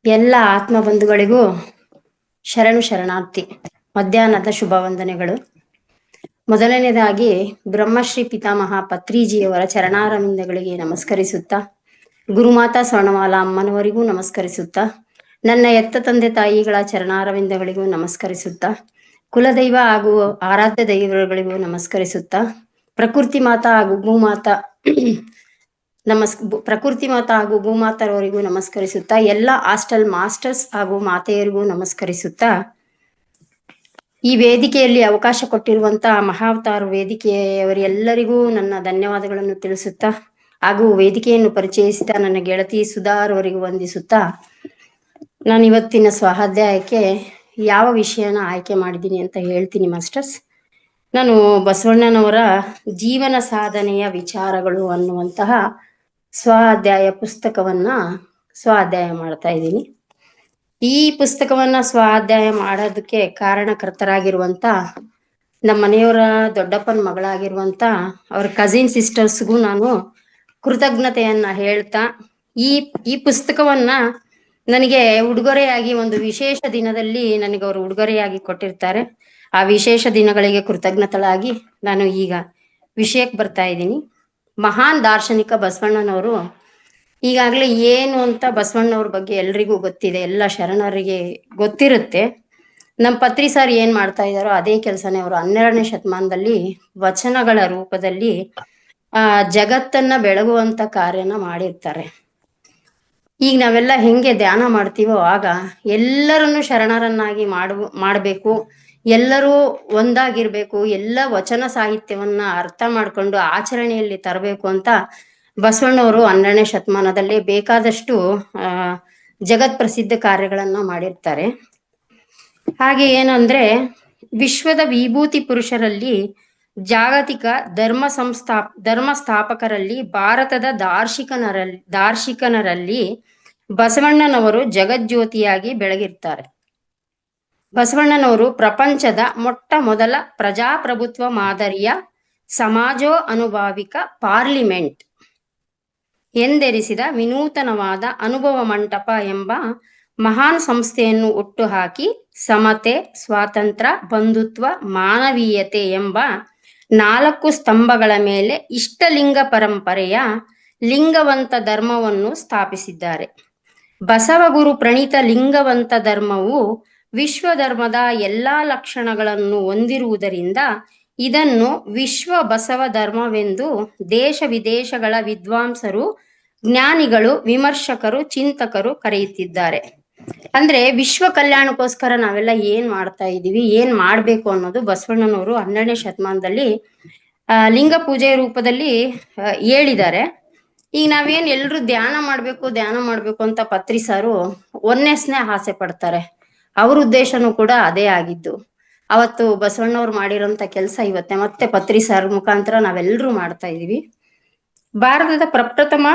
ಎಲ್ಲ ಆತ್ಮ ಬಂಧುಗಳಿಗೂ ಶರಣು ಶರಣಾರ್ಥಿ. ಮಧ್ಯಾಹ್ನದ ಶುಭ ವಂದನೆಗಳು. ಮೊದಲನೇದಾಗಿ ಬ್ರಹ್ಮಶ್ರೀ ಪಿತಾಮಹ ಪತ್ರಿಜಿಯವರ ಚರಣಾರವಿಂದಗಳಿಗೆ ನಮಸ್ಕರಿಸುತ್ತಾ, ಗುರುಮಾತಾ ಸ್ವರ್ಣಮಾಲಾ ಅಮ್ಮನವರಿಗೂ ನಮಸ್ಕರಿಸುತ್ತಾ, ನನ್ನ ಎತ್ತ ತಂದೆ ತಾಯಿಗಳ ಚರಣಾರವಿಂದಗಳಿಗೂ ನಮಸ್ಕರಿಸುತ್ತಾ, ಕುಲದೈವ ಹಾಗೂ ಆರಾಧ್ಯ ದೈವಗಳಿಗೂ ನಮಸ್ಕರಿಸುತ್ತಾ, ಪ್ರಕೃತಿ ಮಾತಾ ಹಾಗೂ ಭೂಮಾತಾ ಪ್ರಕೃತಿ ಮಾತಾ ಹಾಗೂ ಭೂಮಾತರವರಿಗೂ ನಮಸ್ಕರಿಸುತ್ತಾ, ಎಲ್ಲ ಹಾಸ್ಟೆಲ್ ಮಾಸ್ಟರ್ಸ್ ಹಾಗೂ ಮಾತೆಯರಿಗೂ ನಮಸ್ಕರಿಸುತ್ತಾ, ಈ ವೇದಿಕೆಯಲ್ಲಿ ಅವಕಾಶ ಕೊಟ್ಟಿರುವಂತಹ ಮಹಾವತಾರ ವೇದಿಕೆಯವರೆಲ್ಲರಿಗೂ ನನ್ನ ಧನ್ಯವಾದಗಳನ್ನು ತಿಳಿಸುತ್ತಾ, ಹಾಗೂ ವೇದಿಕೆಯನ್ನು ಪರಿಚಯಿಸಿದ ನನ್ನ ಗೆಳತಿ ಸುಧಾರವರಿಗೂ ವಂದಿಸುತ್ತಾ, ನಾನು ಇವತ್ತಿನ ಸ್ವಾಧ್ಯಾಯಕ್ಕೆ ಯಾವ ವಿಷಯನ ಆಯ್ಕೆ ಮಾಡಿದ್ದೀನಿ ಅಂತ ಹೇಳ್ತೀನಿ ಮಾಸ್ಟರ್ಸ್. ನಾನು ಬಸವಣ್ಣನವರ ಜೀವನ ಸಾಧನೆಯ ವಿಚಾರಗಳು ಅನ್ನುವಂತಹ ಸ್ವಾಧ್ಯಾಯ ಪುಸ್ತಕವನ್ನ ಸ್ವಾಧ್ಯಾಯ ಮಾಡ್ತಾ ಇದ್ದೀನಿ. ಈ ಪುಸ್ತಕವನ್ನ ಸ್ವಾಧ್ಯಾಯ ಮಾಡೋದಕ್ಕೆ ಕಾರಣಕರ್ತರಾಗಿರುವಂತ ನಮ್ಮ ಮನೆಯವರ ದೊಡ್ಡಪ್ಪನ ಮಗಳಾಗಿರುವಂತ ಅವ್ರ ಕಸಿನ್ ಸಿಸ್ಟರ್ಸ್ಗೂ ನಾನು ಕೃತಜ್ಞತೆಯನ್ನ ಹೇಳ್ತಾ, ಈ ಪುಸ್ತಕವನ್ನ ನನಗೆ ಉಡುಗೊರೆಯಾಗಿ ಒಂದು ವಿಶೇಷ ದಿನದಲ್ಲಿ ನನಗೆ ಅವರು ಉಡುಗೊರೆಯಾಗಿ ಕೊಟ್ಟಿರ್ತಾರೆ. ಆ ವಿಶೇಷ ದಿನಗಳಿಗೆ ಕೃತಜ್ಞತಳಾಗಿ ನಾನು ಈಗ ವಿಷಯಕ್ಕೆ ಬರ್ತಾ ಇದ್ದೀನಿ. ಮಹಾನ್ ದಾರ್ಶನಿಕ ಬಸವಣ್ಣನವರು, ಈಗಾಗಲೇ ಏನು ಅಂತ ಬಸವಣ್ಣವ್ರ ಬಗ್ಗೆ ಎಲ್ರಿಗೂ ಗೊತ್ತಿದೆ, ಎಲ್ಲ ಶರಣರಿಗೆ ಗೊತ್ತಿರುತ್ತೆ. ನಮ್ಮ ಪತ್ರಿ ಸರ್ ಏನ್ ಮಾಡ್ತಾ ಇದ್ದಾರೋ ಅದೇ ಕೆಲಸನೇ ಅವರು 12ನೇ ಶತಮಾನದಲ್ಲಿ ವಚನಗಳ ರೂಪದಲ್ಲಿ ಜಗತ್ತನ್ನ ಬೆಳಗುವಂತ ಕಾರ್ಯನ ಮಾಡಿರ್ತಾರೆ. ಈಗ ನಾವೆಲ್ಲ ಹೆಂಗೆ ಧ್ಯಾನ ಮಾಡ್ತೀವೋ ಆಗ ಎಲ್ಲರನ್ನು ಶರಣರನ್ನಾಗಿ ಮಾಡಬೇಕು, ಎಲ್ಲರೂ ಒಂದಾಗಿರ್ಬೇಕು, ಎಲ್ಲ ವಚನ ಸಾಹಿತ್ಯವನ್ನ ಅರ್ಥ ಮಾಡ್ಕೊಂಡು ಆಚರಣೆಯಲ್ಲಿ ತರಬೇಕು ಅಂತ ಬಸವಣ್ಣವರು 12ನೇ ಶತಮಾನದಲ್ಲಿ ಬೇಕಾದಷ್ಟು ಜಗತ್ ಪ್ರಸಿದ್ಧ ಕಾರ್ಯಗಳನ್ನ ಮಾಡಿರ್ತಾರೆ. ಹಾಗೆ ಏನಂದ್ರೆ, ವಿಶ್ವದ ವಿಭೂತಿ ಪುರುಷರಲ್ಲಿ, ಜಾಗತಿಕ ಧರ್ಮ ಸ್ಥಾಪಕರಲ್ಲಿ, ಭಾರತದ ದಾರ್ಶನಿಕರಲ್ಲಿ ಬಸವಣ್ಣನವರು ಜಗಜ್ಯೋತಿಯಾಗಿ ಬೆಳಗಿರ್ತಾರೆ. ಬಸವಣ್ಣನವರು ಪ್ರಪಂಚದ ಮೊಟ್ಟ ಮೊದಲ ಪ್ರಜಾಪ್ರಭುತ್ವ ಮಾದರಿಯ ಸಮಾಜೋ ಅನುಭಾವಿಕ ಪಾರ್ಲಿಮೆಂಟ್ ಎಂದೆನಿಸಿದ ವಿನೂತನವಾದ ಅನುಭವ ಮಂಟಪ ಎಂಬ ಮಹಾನ್ ಸಂಸ್ಥೆಯನ್ನು ಹುಟ್ಟುಹಾಕಿ ಸಮತೆ, ಸ್ವಾತಂತ್ರ್ಯ, ಬಂಧುತ್ವ, ಮಾನವೀಯತೆ ಎಂಬ 4 ಸ್ತಂಭಗಳ ಮೇಲೆ ಇಷ್ಟಲಿಂಗ ಪರಂಪರೆಯ ಲಿಂಗವಂತ ಧರ್ಮವನ್ನು ಸ್ಥಾಪಿಸಿದ್ದಾರೆ. ಬಸವಗುರು ಪ್ರಣೀತ ಲಿಂಗವಂತ ಧರ್ಮವು ವಿಶ್ವ ಧರ್ಮದ ಎಲ್ಲಾ ಲಕ್ಷಣಗಳನ್ನು ಹೊಂದಿರುವುದರಿಂದ ಇದನ್ನು ವಿಶ್ವ ಬಸವ ಧರ್ಮವೆಂದು ದೇಶ ವಿದೇಶಗಳ ವಿದ್ವಾಂಸರು, ಜ್ಞಾನಿಗಳು, ವಿಮರ್ಶಕರು, ಚಿಂತಕರು ಕರೆಯುತ್ತಿದ್ದಾರೆ. ಅಂದ್ರೆ ವಿಶ್ವ ಕಲ್ಯಾಣಕ್ಕೋಸ್ಕರ ನಾವೆಲ್ಲ ಏನ್ ಮಾಡ್ತಾ ಇದ್ದೀವಿ, ಏನ್ ಮಾಡ್ಬೇಕು ಅನ್ನೋದು ಬಸವಣ್ಣನವರು 12ನೇ ಶತಮಾನದಲ್ಲಿ ಲಿಂಗ ಪೂಜೆ ರೂಪದಲ್ಲಿ ಹೇಳಿದ್ದಾರೆ. ಈಗ ನಾವೇನ್ ಎಲ್ರು ಧ್ಯಾನ ಮಾಡ್ಬೇಕು ಅಂತ ಪತ್ರಿ ಸಾರು ಒನ್ನೆಸ್ನೇ ಆಸೆ ಪಡ್ತಾರೆ. ಅವ್ರ ಉದ್ದೇಶನೂ ಕೂಡ ಅದೇ ಆಗಿದ್ದು. ಅವತ್ತು ಬಸವಣ್ಣವ್ರು ಮಾಡಿರೋಂಥ ಕೆಲಸ ಇವತ್ತೆ ಮತ್ತೆ ಪತ್ರಿ ಸಾರ್ ಮುಖಾಂತರ ನಾವೆಲ್ಲರೂ ಮಾಡ್ತಾ ಇದೀವಿ. ಭಾರತದ ಪ್ರಪ್ರಥಮ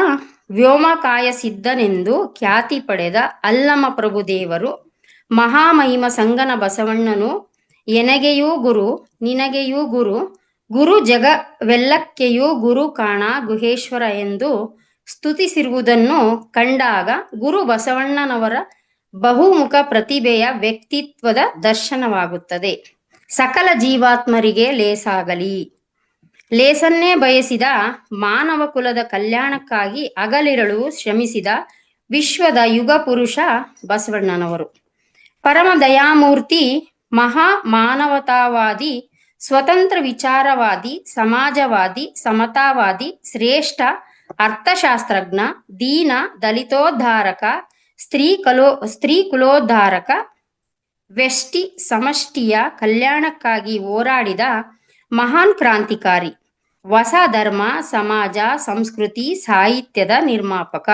ವ್ಯೋಮಕಾಯ ಸಿದ್ಧನೆಂದು ಖ್ಯಾತಿ ಪಡೆದ ಅಲ್ಲಮ ಪ್ರಭು ದೇವರು ಮಹಾಮಹಿಮ ಸಂಗನ ಬಸವಣ್ಣನು ಎನಗೆಯೂ ಗುರು, ನಿನಗೆಯೂ ಗುರು, ಗುರು ಜಗವೆಲ್ಲಕ್ಕೆಯೂ ಗುರು ಕಾಣ ಗುಹೇಶ್ವರ ಎಂದು ಸ್ತುತಿಸಿರುವುದನ್ನು ಕಂಡಾಗ ಗುರು ಬಸವಣ್ಣನವರ ಬಹುಮುಖ ಪ್ರತಿಭೆಯ ವ್ಯಕ್ತಿತ್ವದ ದರ್ಶನವಾಗುತ್ತದೆ. ಸಕಲ ಜೀವಾತ್ಮರಿಗೆ ಲೇಸನ್ನೇ ಬಯಸಿದ ಮಾನವ ಕುಲದ ಕಲ್ಯಾಣಕ್ಕಾಗಿ ಹಗಲಿರುಳು ಶ್ರಮಿಸಿದ ವಿಶ್ವದ ಯುಗ ಪುರುಷ ಬಸವಣ್ಣನವರು. ಪರಮ ದಯಾಮೂರ್ತಿ, ಮಹಾ ಮಾನವತಾವಾದಿ, ಸ್ವತಂತ್ರ ವಿಚಾರವಾದಿ, ಸಮಾಜವಾದಿ, ಸಮತಾವಾದಿ, ಶ್ರೇಷ್ಠ ಅರ್ಥಶಾಸ್ತ್ರಜ್ಞ, ದೀನ ದಲಿತೋದ್ಧಾರಕ, ಸ್ತ್ರೀ ಕುಲೋದ್ಧಾರಕ, ವ್ಯಷ್ಟಿ ಸಮಷ್ಟಿಯ ಕಲ್ಯಾಣಕ್ಕಾಗಿ ಹೋರಾಡಿದ ಮಹಾನ್ ಕ್ರಾಂತಿಕಾರಿ, ಹೊಸ ಧರ್ಮ, ಸಮಾಜ, ಸಂಸ್ಕೃತಿ, ಸಾಹಿತ್ಯದ ನಿರ್ಮಾಪಕ,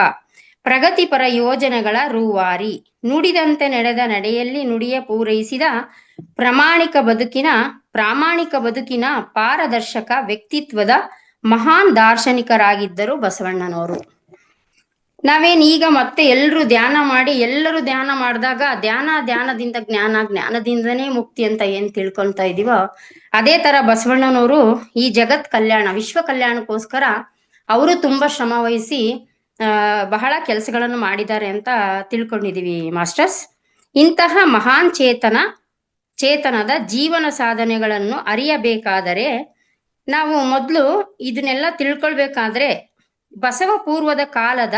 ಪ್ರಗತಿಪರ ಯೋಜನೆಗಳ ರೂವಾರಿ, ನುಡಿದಂತೆ ನಡೆದ ನಡೆಯಲ್ಲಿ ನುಡಿಯ ಪೂರೈಸಿದ ಪ್ರಾಮಾಣಿಕ ಬದುಕಿನ ಪಾರದರ್ಶಕ ವ್ಯಕ್ತಿತ್ವದ ಮಹಾನ್ ದಾರ್ಶನಿಕರಾಗಿದ್ದರು ಬಸವಣ್ಣನವರು. ನಾವೇನ್ ಈಗ ಮತ್ತೆ ಎಲ್ಲರೂ ಧ್ಯಾನ ಮಾಡಿದಾಗ ಧ್ಯಾನದಿಂದ ಜ್ಞಾನ, ಜ್ಞಾನದಿಂದನೇ ಮುಕ್ತಿ ಅಂತ ಏನ್ ತಿಳ್ಕೊಂತ ಇದೀವೋ ಅದೇ ತರ ಬಸವಣ್ಣನವರು ಈ ಜಗತ್ ಕಲ್ಯಾಣ, ವಿಶ್ವ ಕಲ್ಯಾಣಕ್ಕೋಸ್ಕರ ಅವರು ತುಂಬಾ ಶ್ರಮ ವಹಿಸಿ ಬಹಳ ಕೆಲಸಗಳನ್ನು ಮಾಡಿದ್ದಾರೆ ಅಂತ ತಿಳ್ಕೊಂಡಿದೀವಿ ಮಾಸ್ಟರ್ಸ್. ಇಂತಹ ಮಹಾನ್ ಚೇತನದ ಜೀವನ ಸಾಧನೆಗಳನ್ನು ಅರಿಯಬೇಕಾದರೆ ನಾವು ಮೊದಲು ಇದನ್ನೆಲ್ಲ ತಿಳ್ಕೊಳ್ಬೇಕಾದ್ರೆ ಬಸವ ಪೂರ್ವದ ಕಾಲದ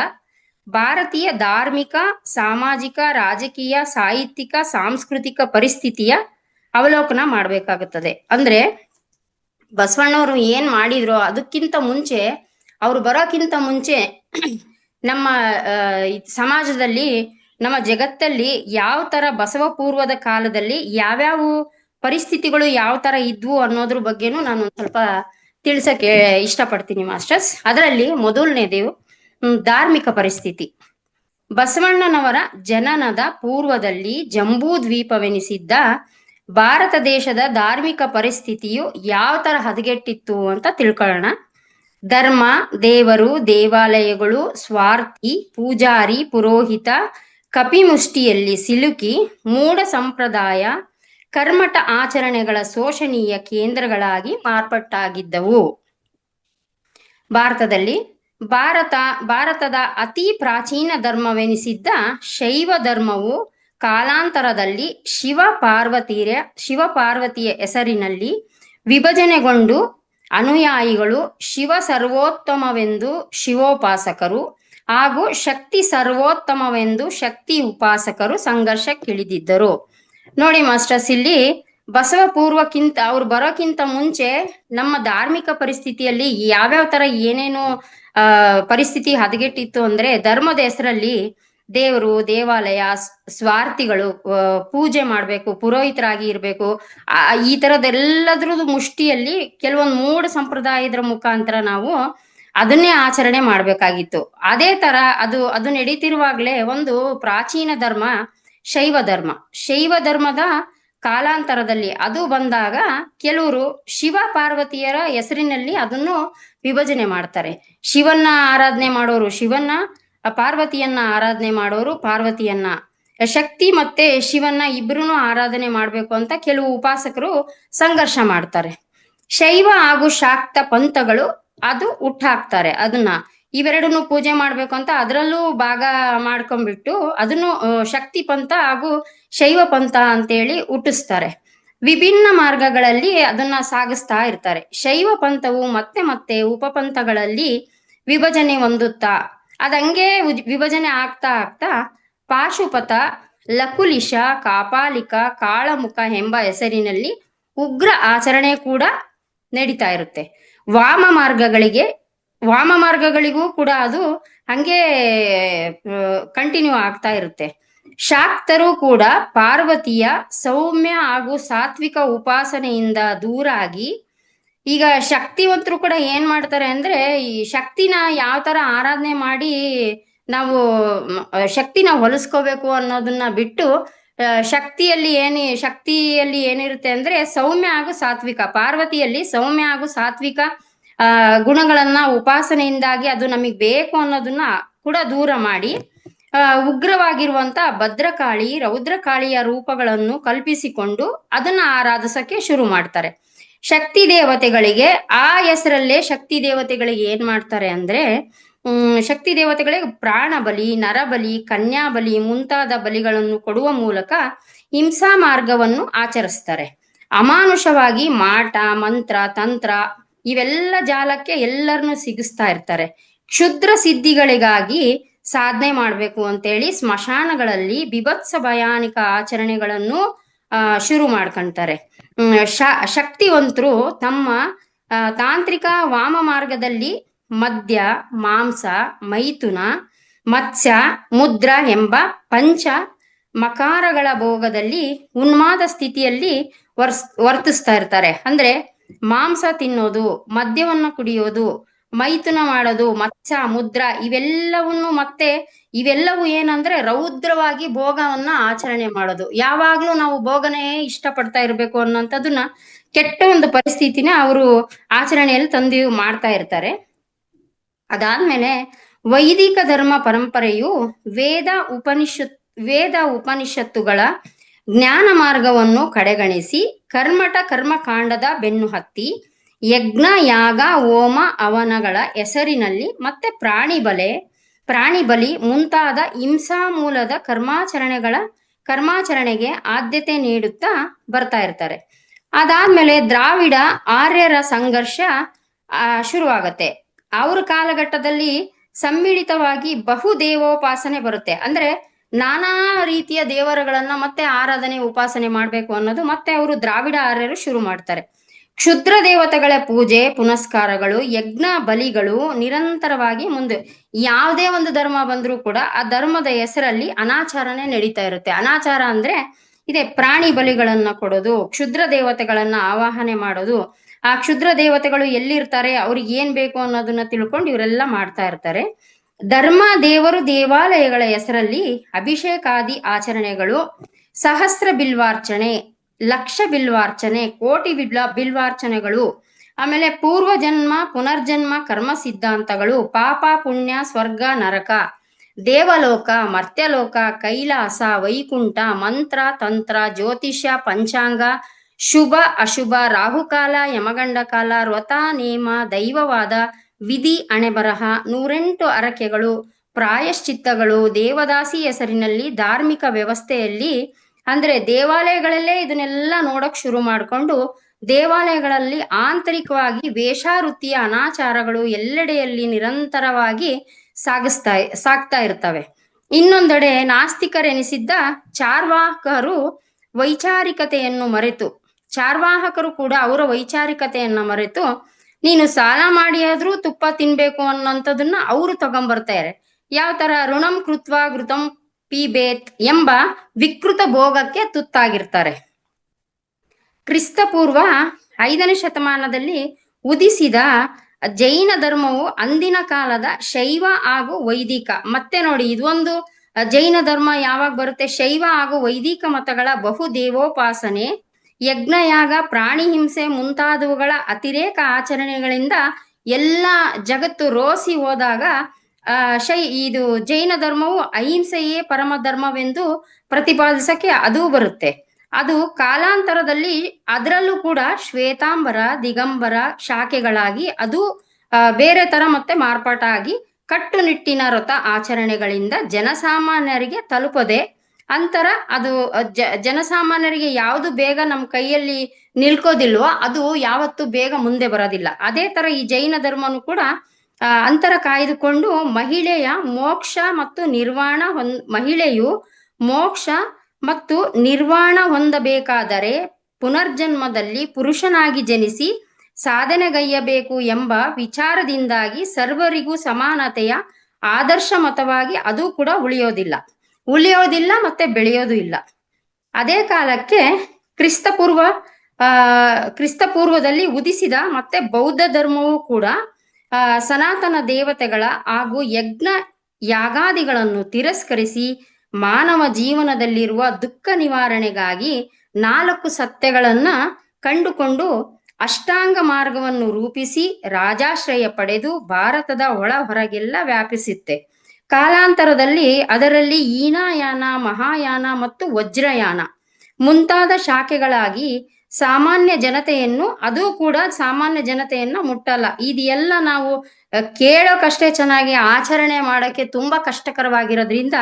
ಭಾರತೀಯ ಧಾರ್ಮಿಕ, ಸಾಮಾಜಿಕ, ರಾಜಕೀಯ, ಸಾಹಿತ್ಯಿಕ, ಸಾಂಸ್ಕೃತಿಕ ಪರಿಸ್ಥಿತಿಯ ಅವಲೋಕನ ಮಾಡಬೇಕಾಗುತ್ತದೆ. ಅಂದ್ರೆ ಬಸವಣ್ಣವರು ಏನ್ ಮಾಡಿದ್ರು ಅದಕ್ಕಿಂತ ಮುಂಚೆ, ಅವ್ರು ಬರೋಕ್ಕಿಂತ ಮುಂಚೆ ನಮ್ಮ ಸಮಾಜದಲ್ಲಿ, ನಮ್ಮ ಜಗತ್ತಲ್ಲಿ ಯಾವ ತರ ಬಸವ ಪೂರ್ವದ ಕಾಲದಲ್ಲಿ ಯಾವ್ಯಾವ ಪರಿಸ್ಥಿತಿಗಳು ಯಾವ ತರ ಇದ್ವು ಅನ್ನೋದ್ರ ಬಗ್ಗೆನೂ ನಾನು ಒಂದ್ ಸ್ವಲ್ಪ ತಿಳ್ಸಕ್ಕೆ ಇಷ್ಟಪಡ್ತೀನಿ ಮಾಸ್ಟರ್ಸ್. ಅದರಲ್ಲಿ ಮೊದಲನೇದು ಧಾರ್ಮಿಕ ಪರಿಸ್ಥಿತಿ. ಬಸವಣ್ಣನವರ ಜನನದ ಪೂರ್ವದಲ್ಲಿ ಜಂಬೂ ದ್ವೀಪವೆನಿಸಿದ್ದ ಭಾರತ ದೇಶದ ಧಾರ್ಮಿಕ ಪರಿಸ್ಥಿತಿಯು ಯಾವ ತರ ಹದಗೆಟ್ಟಿತ್ತು ಅಂತ ತಿಳ್ಕೊಳ್ಳೋಣ. ಧರ್ಮ, ದೇವರು, ದೇವಾಲಯಗಳು, ಸ್ವಾರ್ಥಿ, ಪೂಜಾರಿ, ಪುರೋಹಿತ, ಕಪಿಮುಷ್ಟಿಯಲ್ಲಿ ಸಿಲುಕಿ ಮೂಢ ಸಂಪ್ರದಾಯ, ಕರ್ಮಠ ಆಚರಣೆಗಳ ಶೋಷಣೀಯ ಕೇಂದ್ರಗಳಾಗಿ ಮಾರ್ಪಟ್ಟಾಗಿದ್ದವು. ಭಾರತದ ಅತಿ ಪ್ರಾಚೀನ ಧರ್ಮವೆನಿಸಿದ್ದ ಶೈವ ಧರ್ಮವು ಕಾಲಾಂತರದಲ್ಲಿ ಶಿವ ಪಾರ್ವತಿಯ ಹೆಸರಿನಲ್ಲಿ ವಿಭಜನೆಗೊಂಡು ಅನುಯಾಯಿಗಳು ಶಿವ ಸರ್ವೋತ್ತಮವೆಂದು ಶಿವೋಪಾಸಕರು ಹಾಗೂ ಶಕ್ತಿ ಸರ್ವೋತ್ತಮವೆಂದು ಶಕ್ತಿ ಉಪಾಸಕರು ಸಂಘರ್ಷಕ್ಕಿಳಿದಿದ್ದರು. ನೋಡಿ ಮಾಸ್ಟರ್ಸ್, ಇಲ್ಲಿ ಬಸವ ಪೂರ್ವಕ್ಕಿಂತ, ಅವ್ರು ಬರೋಕ್ಕಿಂತ ಮುಂಚೆ ನಮ್ಮ ಧಾರ್ಮಿಕ ಪರಿಸ್ಥಿತಿಯಲ್ಲಿ ಯಾವ್ಯಾವ ತರ ಏನೇನು ಪರಿಸ್ಥಿತಿ ಹದಗೆಟ್ಟಿತ್ತು ಅಂದ್ರೆ, ಧರ್ಮದ ಹೆಸರಲ್ಲಿ ದೇವರು, ದೇವಾಲಯ, ಸ್ವಾರ್ಥಿಗಳು, ಪೂಜೆ ಮಾಡ್ಬೇಕು, ಪುರೋಹಿತರಾಗಿ ಇರ್ಬೇಕು, ಈ ತರದೆಲ್ಲದ್ರದ್ದು ಮುಷ್ಟಿಯಲ್ಲಿ ಕೆಲವೊಂದು ಮೂಢ ಸಂಪ್ರದಾಯದ ಮುಖಾಂತರ ನಾವು ಅದನ್ನೇ ಆಚರಣೆ ಮಾಡ್ಬೇಕಾಗಿತ್ತು. ಅದೇ ತರ ಅದು ನಡೀತಿರುವಾಗ್ಲೇ ಒಂದು ಪ್ರಾಚೀನ ಧರ್ಮ ಶೈವ ಧರ್ಮದ ಕಾಲಾಂತರದಲ್ಲಿ ಅದು ಬಂದಾಗ ಕೆಲವರು ಶಿವ ಪಾರ್ವತಿಯರ ಹೆಸರಿನಲ್ಲಿ ಅದನ್ನು ವಿಭಜನೆ ಮಾಡ್ತಾರೆ. ಶಿವನ್ನ ಆರಾಧನೆ ಮಾಡೋರು ಶಿವನ್ನ, ಪಾರ್ವತಿಯನ್ನ ಆರಾಧನೆ ಮಾಡೋರು ಪಾರ್ವತಿಯನ್ನ, ಶಕ್ತಿ ಮತ್ತೆ ಶಿವನ್ನ ಇಬ್ರು ಆರಾಧನೆ ಮಾಡ್ಬೇಕು ಅಂತ ಕೆಲವು ಉಪಾಸಕರು ಸಂಘರ್ಷ ಮಾಡ್ತಾರೆ. ಶೈವ ಹಾಗೂ ಶಾಕ್ತ ಪಂಥಗಳು ಅದು ಹುಟ್ಟಾಕ್ತಾರೆ. ಅದನ್ನ ಇವೆರಡನ್ನು ಪೂಜೆ ಮಾಡ್ಬೇಕು ಅಂತ ಅದರಲ್ಲೂ ಭಾಗ ಮಾಡ್ಕೊಂಡ್ಬಿಟ್ಟು ಅದನ್ನು ಶಕ್ತಿ ಪಂಥ ಹಾಗೂ ಶೈವ ಪಂಥ ಅಂತೇಳಿ ಹುಟ್ಟಿಸ್ತಾರೆ. ವಿಭಿನ್ನ ಮಾರ್ಗಗಳಲ್ಲಿ ಅದನ್ನ ಸಾಗಿಸ್ತಾ ಇರ್ತಾರೆ. ಶೈವ ಪಂಥವು ಮತ್ತೆ ಉಪಪಂಥಗಳಲ್ಲಿ ವಿಭಜನೆ ಹೊಂದುತ್ತಾ ಅದಂಗೆ ವಿಭಜನೆ ಆಗ್ತಾ ಪಾಶುಪತ, ಲಕುಲಿಶ, ಕಾಪಾಲಿಕ, ಕಾಳಮುಖ ಎಂಬ ಹೆಸರಿನಲ್ಲಿ ಉಗ್ರ ಆಚರಣೆ ಕೂಡ ನಡೀತಾ ಇರುತ್ತೆ. ವಾಮ ಮಾರ್ಗಗಳಿಗೂ ಕೂಡ ಅದು ಹಂಗೆ ಕಂಟಿನ್ಯೂ ಆಗ್ತಾ ಇರುತ್ತೆ. ಶಾಕ್ತರು ಕೂಡ ಪಾರ್ವತಿಯ ಸೌಮ್ಯ ಹಾಗೂ ಸಾತ್ವಿಕ ಉಪಾಸನೆಯಿಂದ ದೂರಾಗಿ, ಈಗ ಶಕ್ತಿವಂತರು ಕೂಡ ಏನ್ ಮಾಡ್ತಾರೆ ಅಂದ್ರೆ, ಈ ಶಕ್ತಿನ ಯಾವ ತರ ಆರಾಧನೆ ಮಾಡಿ ನಾವು ಶಕ್ತಿನ ಹೊಲಿಸ್ಕೋಬೇಕು ಅನ್ನೋದನ್ನ ಬಿಟ್ಟು, ಶಕ್ತಿಯಲ್ಲಿ ಏನಿರುತ್ತೆ ಅಂದ್ರೆ ಸೌಮ್ಯ ಹಾಗೂ ಸಾತ್ವಿಕ, ಪಾರ್ವತಿಯಲ್ಲಿ ಸೌಮ್ಯ ಹಾಗೂ ಸಾತ್ವಿಕ ಗುಣಗಳನ್ನ ಉಪಾಸನೆಯಿಂದಾಗಿ ಅದು ನಮಗ್ ಬೇಕು ಅನ್ನೋದನ್ನ ಕೂಡ ದೂರ ಮಾಡಿ ಉಗ್ರವಾಗಿರುವಂತ ಭದ್ರಕಾಳಿ, ರೌದ್ರಕಾಳಿಯ ರೂಪಗಳನ್ನು ಕಲ್ಪಿಸಿಕೊಂಡು ಅದನ್ನ ಆರಾಧಿಸಕ್ಕೆ ಶುರು ಮಾಡ್ತಾರೆ. ಶಕ್ತಿ ದೇವತೆಗಳಿಗೆ ಆ ಹೆಸರಲ್ಲೇ ಶಕ್ತಿ ದೇವತೆಗಳಿಗೆ ಏನ್ ಮಾಡ್ತಾರೆ ಅಂದ್ರೆ, ಶಕ್ತಿ ದೇವತೆಗಳಿಗೆ ಪ್ರಾಣ ಬಲಿ, ನರಬಲಿ, ಕನ್ಯಾ ಬಲಿ ಮುಂತಾದ ಬಲಿಗಳನ್ನು ಕೊಡುವ ಮೂಲಕ ಹಿಂಸಾ ಮಾರ್ಗವನ್ನು ಆಚರಿಸ್ತಾರೆ. ಅಮಾನುಷವಾಗಿ ಮಾಟ, ಮಂತ್ರ, ತಂತ್ರ ಇವೆಲ್ಲ ಜಾಲಕ್ಕೆ ಎಲ್ಲರನ್ನು ಸಿಗಿಸ್ತಾ ಇರ್ತಾರೆ. ಕ್ಷುದ್ರ ಸಿದ್ಧಿಗಳಿಗಾಗಿ ಸಾಧನೆ ಮಾಡ್ಬೇಕು ಅಂತೇಳಿ ಸ್ಮಶಾನಗಳಲ್ಲಿ ಬಿಭತ್ಸ ಭಯಾನಿಕ ಆಚರಣೆಗಳನ್ನು ಶುರು ಮಾಡ್ಕೊಂತಾರೆ. ಶಕ್ತಿವಂತರು ತಮ್ಮ ತಾಂತ್ರಿಕ ವಾಮ ಮಾರ್ಗದಲ್ಲಿ ಮದ್ಯ, ಮಾಂಸ, ಮೈಥುನ, ಮತ್ಸ್ಯ, ಮುದ್ರ ಎಂಬ ಪಂಚ ಮಕಾರಗಳ ಭೋಗದಲ್ಲಿ ಉನ್ಮಾದ ಸ್ಥಿತಿಯಲ್ಲಿ ವರ್ತಿಸ್ತಾ ಇರ್ತಾರೆ. ಅಂದ್ರೆ ಮಾಂಸ ತಿನ್ನೋದು, ಮದ್ಯವನ್ನ ಕುಡಿಯೋದು, ಮೈಥುನ ಮಾಡೋದು, ಮತ್ಸ್ಯ, ಮುದ್ರ ಇವೆಲ್ಲವೂ ಏನಂದ್ರೆ ರೌದ್ರವಾಗಿ ಭೋಗವನ್ನ ಆಚರಣೆ ಮಾಡೋದು. ಯಾವಾಗ್ಲೂ ನಾವು ಭೋಗನೇ ಇಷ್ಟಪಡ್ತಾ ಇರ್ಬೇಕು ಅನ್ನೋಂಥದ್ದನ್ನ ಕೆಟ್ಟ ಒಂದು ಪರಿಸ್ಥಿತಿನ ಅವರು ಆಚರಣೆಯಲ್ಲಿ ತಂದು ಮಾಡ್ತಾ ಇರ್ತಾರೆ. ಅದಾದ್ಮೇಲೆ ವೈದಿಕ ಧರ್ಮ ಪರಂಪರೆಯು ವೇದ ಉಪನಿಷತ್ತುಗಳ ಜ್ಞಾನ ಮಾರ್ಗವನ್ನು ಕಡೆಗಣಿಸಿ ಕರ್ಮಠ ಕರ್ಮಕಾಂಡದ ಬೆನ್ನು ಹತ್ತಿ ಯಜ್ಞ, ಯಾಗ, ಹೋಮ, ಹವನಗಳ ಹೆಸರಿನಲ್ಲಿ ಮತ್ತೆ ಪ್ರಾಣಿ ಬಲಿ ಮುಂತಾದ ಹಿಂಸಾ ಮೂಲದ ಕರ್ಮಾಚರಣೆಗೆ ಆದ್ಯತೆ ನೀಡುತ್ತಾ ಬರ್ತಾ ಇರ್ತಾರೆ. ಅದಾದ್ಮೇಲೆ ದ್ರಾವಿಡ ಆರ್ಯರ ಸಂಘರ್ಷ ಶುರುವಾಗತ್ತೆ. ಅವ್ರ ಕಾಲಘಟ್ಟದಲ್ಲಿ ಸಮ್ಮಿಳಿತವಾಗಿ ಬಹುದೇವೋಪಾಸನೆ ಬರುತ್ತೆ. ಅಂದ್ರೆ ನಾನಾ ರೀತಿಯ ದೇವರುಗಳನ್ನ ಮತ್ತೆ ಆರಾಧನೆ ಉಪಾಸನೆ ಮಾಡ್ಬೇಕು ಅನ್ನೋದು ಮತ್ತೆ ಅವರು ದ್ರಾವಿಡ ಆರ್ಯರು ಶುರು ಮಾಡ್ತಾರೆ. ಕ್ಷುದ್ರ ದೇವತೆಗಳ ಪೂಜೆ ಪುನಸ್ಕಾರಗಳು ಯಜ್ಞ ಬಲಿಗಳು ನಿರಂತರವಾಗಿ ಮುಂದೆ ಯಾವುದೇ ಒಂದು ಧರ್ಮ ಬಂದ್ರೂ ಕೂಡ ಆ ಧರ್ಮದ ಹೆಸರಲ್ಲಿ ಅನಾಚಾರನೆ ನಡೀತಾ ಇರುತ್ತೆ. ಅನಾಚಾರ ಅಂದ್ರೆ ಇದೆ ಪ್ರಾಣಿ ಬಲಿಗಳನ್ನ ಕೊಡೋದು, ಕ್ಷುದ್ರ ದೇವತೆಗಳನ್ನ ಆವಾಹನೆ ಮಾಡೋದು. ಆ ಕ್ಷುದ್ರ ದೇವತೆಗಳು ಎಲ್ಲಿರ್ತಾರೆ, ಅವ್ರಿಗೆ ಏನ್ ಬೇಕು ಅನ್ನೋದನ್ನ ತಿಳ್ಕೊಂಡು ಇವರೆಲ್ಲ ಮಾಡ್ತಾ ಇರ್ತಾರೆ. ಧರ್ಮ ದೇವರು ದೇವಾಲಯಗಳ ಹೆಸರಲ್ಲಿ ಅಭಿಷೇಕಾದಿ ಆಚರಣೆಗಳು, ಸಹಸ್ರ ಬಿಲ್ವಾರ್ಚನೆ, ಲಕ್ಷ ಬಿಲ್ವಾರ್ಚನೆ, ಕೋಟಿ ಬಿಲ್ವಾರ್ಚನೆಗಳು, ಆಮೇಲೆ ಪೂರ್ವ ಜನ್ಮ ಪುನರ್ಜನ್ಮ ಕರ್ಮ ಸಿದ್ಧಾಂತಗಳು, ಪಾಪ ಪುಣ್ಯ ಸ್ವರ್ಗ ನರಕ, ದೇವಲೋಕ ಮರ್ತ್ಯಲೋಕ, ಕೈಲಾಸ ವೈಕುಂಠ, ಮಂತ್ರ ತಂತ್ರ, ಜ್ಯೋತಿಷ್ಯ, ಪಂಚಾಂಗ, ಶುಭ ಅಶುಭ, ರಾಹುಕಾಲ ಯಮಗಂಡ ಕಾಲ, ವ್ರತ ನೇಮ, ದೈವವಾದ, ವಿಧಿ ಅಣೆಬರಹ, 108 ಅರಕೆಗಳು, ಪ್ರಾಯಶ್ಚಿತ್ತಗಳು, ದೇವದಾಸಿ ಹೆಸರಿನಲ್ಲಿ ಧಾರ್ಮಿಕ ವ್ಯವಸ್ಥೆಯಲ್ಲಿ ಅಂದ್ರೆ ದೇವಾಲಯಗಳಲ್ಲೇ ಇದನ್ನೆಲ್ಲ ನೋಡಕ್ ಶುರು ಮಾಡ್ಕೊಂಡು ದೇವಾಲಯಗಳಲ್ಲಿ ಆಂತರಿಕವಾಗಿ ವೇಷಾವೃತ್ತಿಯ ಅನಾಚಾರಗಳು ಎಲ್ಲೆಡೆಯಲ್ಲಿ ನಿರಂತರವಾಗಿ ಸಾಗ್ತಾ ಇರ್ತವೆ. ಇನ್ನೊಂದೆಡೆ ನಾಸ್ತಿಕರೆನಿಸಿದ್ದ ಚಾರ್ವಾಕರು ವೈಚಾರಿಕತೆಯನ್ನು ಮರೆತು ಚಾರ್ವಾಹಕರು ಕೂಡ ಅವರ ವೈಚಾರಿಕತೆಯನ್ನ ಮರೆತು ನೀನು ಸಾಲ ಮಾಡಿ ಆದ್ರೂ ತುಪ್ಪ ತಿನ್ಬೇಕು ಅನ್ನೋಂಥದನ್ನ ಅವರು ತಗೊಂಡ್ಬರ್ತಾರೆ. ಯಾವ ತರ ಋಣಂ ಕೃತ್ವ ಘೃತಂ ಪಿಬೇತ್ ಎಂಬ ವಿಕೃತ ಭೋಗಕ್ಕೆ ತುತ್ತಾಗಿರ್ತಾರೆ. ಕ್ರಿಸ್ತಪೂರ್ವ 5ನೇ ಶತಮಾನದಲ್ಲಿ ಉದಿಸಿದ ಜೈನ ಧರ್ಮವು ಅಂದಿನ ಕಾಲದ ಶೈವ ಹಾಗೂ ವೈದಿಕ ಮತ್ತೆ ನೋಡಿ ಇದೊಂದು ಜೈನ ಧರ್ಮ ಯಾವಾಗ ಬರುತ್ತೆ, ಶೈವ ಹಾಗೂ ವೈದಿಕ ಮತಗಳ ಬಹುದೇವೋಪಾಸನೆ, ಯಜ್ಞಯಾಗ, ಪ್ರಾಣಿ ಹಿಂಸೆ ಮುಂತಾದವುಗಳ ಅತಿರೇಕ ಆಚರಣೆಗಳಿಂದ ಎಲ್ಲ ಜಗತ್ತು ರೋಸಿ ಹೋದಾಗ ಇದು ಜೈನ ಧರ್ಮವು ಅಹಿಂಸೆಯೇ ಪರಮ ಧರ್ಮವೆಂದು ಪ್ರತಿಪಾದಿಸಕ್ಕೆ ಅದು ಬರುತ್ತೆ. ಅದು ಕಾಲಾಂತರದಲ್ಲಿ ಅದರಲ್ಲೂ ಕೂಡ ಶ್ವೇತಾಂಬರ ದಿಗಂಬರ ಶಾಖೆಗಳಾಗಿ ಅದು ಬೇರೆ ತರ ಮತ್ತೆ ಮಾರ್ಪಾಟಾಗಿ ಕಟ್ಟುನಿಟ್ಟಿನ ವ್ರತ ಆಚರಣೆಗಳಿಂದ ಜನಸಾಮಾನ್ಯರಿಗೆ ತಲುಪದೆ ಅಂತರ ಅದು ಜನಸಾಮಾನ್ಯರಿಗೆ ಯಾವುದು ಬೇಗ ನಮ್ಮ ಕೈಯಲ್ಲಿ ನಿಲ್ಕೋದಿಲ್ವೋ ಅದು ಯಾವತ್ತು ಬೇಗ ಮುಂದೆ ಬರೋದಿಲ್ಲ. ಅದೇ ತರ ಈ ಜೈನ ಧರ್ಮನು ಕೂಡ ಅಂತರ ಕಾಯ್ದುಕೊಂಡು ಮಹಿಳೆಯು ಮೋಕ್ಷ ಮತ್ತು ನಿರ್ವಾಣ ಹೊಂದಬೇಕಾದರೆ ಪುನರ್ಜನ್ಮದಲ್ಲಿ ಪುರುಷನಾಗಿ ಜನಿಸಿ ಸಾಧನೆಗೈಯಬೇಕು ಎಂಬ ವಿಚಾರದಿಂದಾಗಿ ಸರ್ವರಿಗೂ ಸಮಾನತೆಯ ಆದರ್ಶ ಮತವಾಗಿ ಅದು ಕೂಡ ಉಳಿಯೋದಿಲ್ಲ ಮತ್ತೆ ಬೆಳೆಯೋದು ಇಲ್ಲ. ಅದೇ ಕಾಲಕ್ಕೆ ಕ್ರಿಸ್ತಪೂರ್ವದಲ್ಲಿ ಉದಿಸಿದ ಮತ್ತೆ ಬೌದ್ಧ ಧರ್ಮವೂ ಕೂಡ ಸನಾತನ ದೇವತೆಗಳ ಹಾಗೂ ಯಜ್ಞ ಯಾಗಾದಿಗಳನ್ನು ತಿರಸ್ಕರಿಸಿ ಮಾನವ ಜೀವನದಲ್ಲಿರುವ ದುಃಖ ನಿವಾರಣೆಗಾಗಿ 4 ಸತ್ಯಗಳನ್ನ ಕಂಡುಕೊಂಡು ಅಷ್ಟಾಂಗ ಮಾರ್ಗವನ್ನು ರೂಪಿಸಿ ರಾಜಾಶ್ರಯ ಪಡೆದು ಭಾರತದ ಒಳ ಹೊರಗೆಲ್ಲ ವ್ಯಾಪಿಸುತ್ತೆ. ಕಾಲಾಂತರದಲ್ಲಿ ಅದರಲ್ಲಿ ಹೀನಯಾನ, ಮಹಾಯಾನ ಮತ್ತು ವಜ್ರಯಾನ ಮುಂತಾದ ಶಾಖೆಗಳಾಗಿ ಸಾಮಾನ್ಯ ಜನತೆಯನ್ನ ಮುಟ್ಟಲ್ಲ. ಇದೆಲ್ಲ ನಾವು ಕೇಳೋಕಷ್ಟೇ ಚೆನ್ನಾಗಿ ಆಚರಣೆ ಮಾಡಕ್ಕೆ ತುಂಬಾ ಕಷ್ಟಕರವಾಗಿರೋದ್ರಿಂದ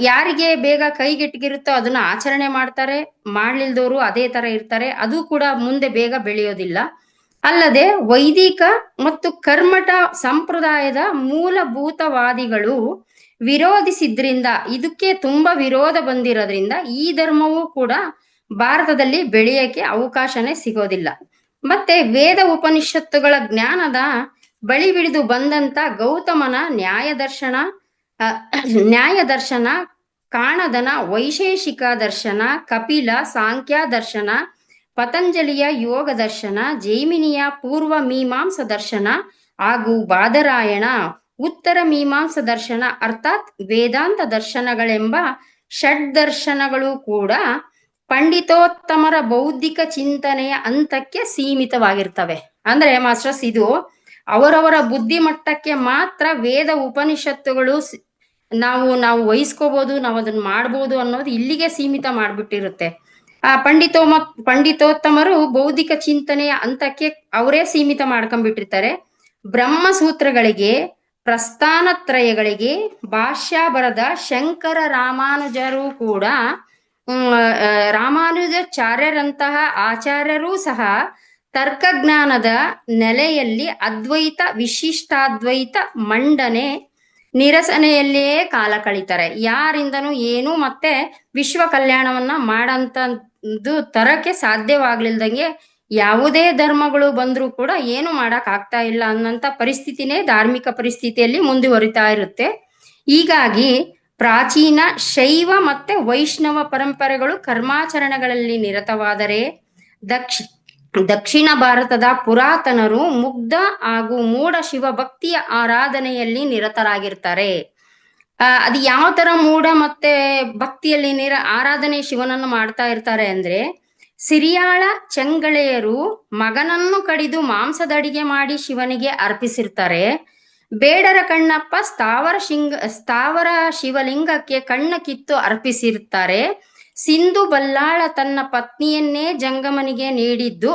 ಯಾರಿಗೆ ಬೇಗ ಕೈಗೆಟಗಿರುತ್ತೋ ಅದನ್ನ ಆಚರಣೆ ಮಾಡ್ತಾರೆ, ಮಾಡ್ಲಿಲ್ದವರು ಅದೇ ತರ ಇರ್ತಾರೆ. ಅದು ಕೂಡ ಮುಂದೆ ಬೇಗ ಬೆಳೆಯೋದಿಲ್ಲ. ಅಲ್ಲದೆ ವೈದಿಕ ಮತ್ತು ಕರ್ಮಠ ಸಂಪ್ರದಾಯದ ಮೂಲಭೂತವಾದಿಗಳು ವಿರೋಧಿಸಿದ್ರಿಂದ ಇದಕ್ಕೆ ತುಂಬಾ ವಿರೋಧ ಬಂದಿರೋದ್ರಿಂದ ಈ ಧರ್ಮವೂ ಕೂಡ ಭಾರತದಲ್ಲಿ ಬೆಳೆಯಕ್ಕೆ ಅವಕಾಶನೇ ಸಿಗೋದಿಲ್ಲ. ಮತ್ತೆ ವೇದ ಉಪನಿಷತ್ತುಗಳ ಜ್ಞಾನದ ಬಳಿ ಬಿಡಿದು ಬಂದಂತ ಗೌತಮನ ನ್ಯಾಯ ದರ್ಶನ, ಕಾಣದನ ವೈಶೇಷಿಕ ದರ್ಶನ, ಕಪಿಲ ಸಾಂಖ್ಯ ದರ್ಶನ, ಪತಂಜಲಿಯ ಯೋಗ ದರ್ಶನ, ಜೈಮಿನಿಯ ಪೂರ್ವ ಮೀಮಾಂಸ ದರ್ಶನ ಹಾಗೂ ಬಾದರಾಯಣ ಉತ್ತರ ಮೀಮಾಂಸ ದರ್ಶನ ಅರ್ಥಾತ್ ವೇದಾಂತ ದರ್ಶನಗಳೆಂಬ ಷಡ್ದರ್ಶನಗಳು ಕೂಡ ಪಂಡಿತೋತ್ತಮರ ಬೌದ್ಧಿಕ ಚಿಂತನೆಯ ಹಂತಕ್ಕೆ ಸೀಮಿತವಾಗಿರ್ತವೆ. ಅಂದ್ರೆ ಮಾಸ್ಟರ್ಸ್ ಇದು ಅವರವರ ಬುದ್ಧಿಮಟ್ಟಕ್ಕೆ ಮಾತ್ರ ವೇದ ಉಪನಿಷತ್ತುಗಳು ನಾವು ವಹಿಸ್ಕೋಬಹುದು, ನಾವು ಅದನ್ನ ಮಾಡ್ಬೋದು ಅನ್ನೋದು ಇಲ್ಲಿಗೆ ಸೀಮಿತ ಮಾಡ್ಬಿಟ್ಟಿರುತ್ತೆ. ಆ ಪಂಡಿತೋತ್ತಮರು ಬೌದ್ಧಿಕ ಚಿಂತನೆಯ ಹಂತಕ್ಕೆ ಅವರೇ ಸೀಮಿತ ಮಾಡ್ಕೊಂಡ್ಬಿಟ್ಟಿರ್ತಾರೆ. ಬ್ರಹ್ಮಸೂತ್ರಗಳಿಗೆ ಪ್ರಸ್ಥಾನತ್ರಯಗಳಿಗೆ ಭಾಷ್ಯ ಬರೆದ ಶಂಕರ ರಾಮಾನುಜರು ಕೂಡ ರಾಮಾನುಜಾಚಾರ್ಯರಂತಹ ಆಚಾರ್ಯರೂ ಸಹ ತರ್ಕಜ್ಞಾನದ ನೆಲೆಯಲ್ಲಿ ಅದ್ವೈತ ವಿಶಿಷ್ಟಾದ್ವೈತ ಮಂಡನೆ ನಿರಸನೆಯಲ್ಲಿಯೇ ಕಾಲ ಕಳೀತಾರೆ. ಯಾರಿಂದನೂ ಏನು ಮತ್ತೆ ವಿಶ್ವ ಕಲ್ಯಾಣವನ್ನ ಮಾಡಂತದ್ದು ತರಕ್ಕೆ ಸಾಧ್ಯವಾಗ್ಲಿಲ್ದಂಗೆ ಯಾವುದೇ ಧರ್ಮಗಳು ಬಂದ್ರೂ ಕೂಡ ಏನು ಮಾಡಕ್ ಆಗ್ತಾ ಇಲ್ಲ ಅನ್ನಂತ ಪರಿಸ್ಥಿತಿನೇ ಧಾರ್ಮಿಕ ಪರಿಸ್ಥಿತಿಯಲ್ಲಿ ಮುಂದುವರಿತಾ ಇರುತ್ತೆ. ಹೀಗಾಗಿ ಪ್ರಾಚೀನ ಶೈವ ಮತ್ತೆ ವೈಷ್ಣವ ಪರಂಪರೆಗಳು ಕರ್ಮಾಚರಣೆಗಳಲ್ಲಿ ನಿರತವಾದರೆ ದಕ್ಷಿಣ ಭಾರತದ ಪುರಾತನರು ಮುಗ್ಧ ಹಾಗೂ ಮೂಢ ಶಿವ ಭಕ್ತಿಯ ಆರಾಧನೆಯಲ್ಲಿ ನಿರತರಾಗಿರ್ತಾರೆ. ಅದು ಯಾವ ತರ ಮೂಢ ಮತ್ತೆ ಭಕ್ತಿಯಲ್ಲಿ ಆರಾಧನೆ ಶಿವನನ್ನು ಮಾಡ್ತಾ ಇರ್ತಾರೆ ಅಂದ್ರೆ, ಸಿರಿಯಾಳ ಚೆಂಗಳೆಯರು ಮಗನನ್ನು ಕಡಿದು ಮಾಂಸದ ಅಡಿಗೆ ಮಾಡಿ ಶಿವನಿಗೆ ಅರ್ಪಿಸಿರ್ತಾರೆ. ಬೇಡರ ಕಣ್ಣಪ್ಪ ಸ್ಥಾವರ ಶಿವಲಿಂಗಕ್ಕೆ ಕಣ್ಣ ಕಿತ್ತು ಅರ್ಪಿಸಿರ್ತಾರೆ. ಸಿಂಧು ಬಲ್ಲಾಳ ತನ್ನ ಪತ್ನಿಯನ್ನೇ ಜಂಗಮನಿಗೆ ನೀಡಿದ್ದು.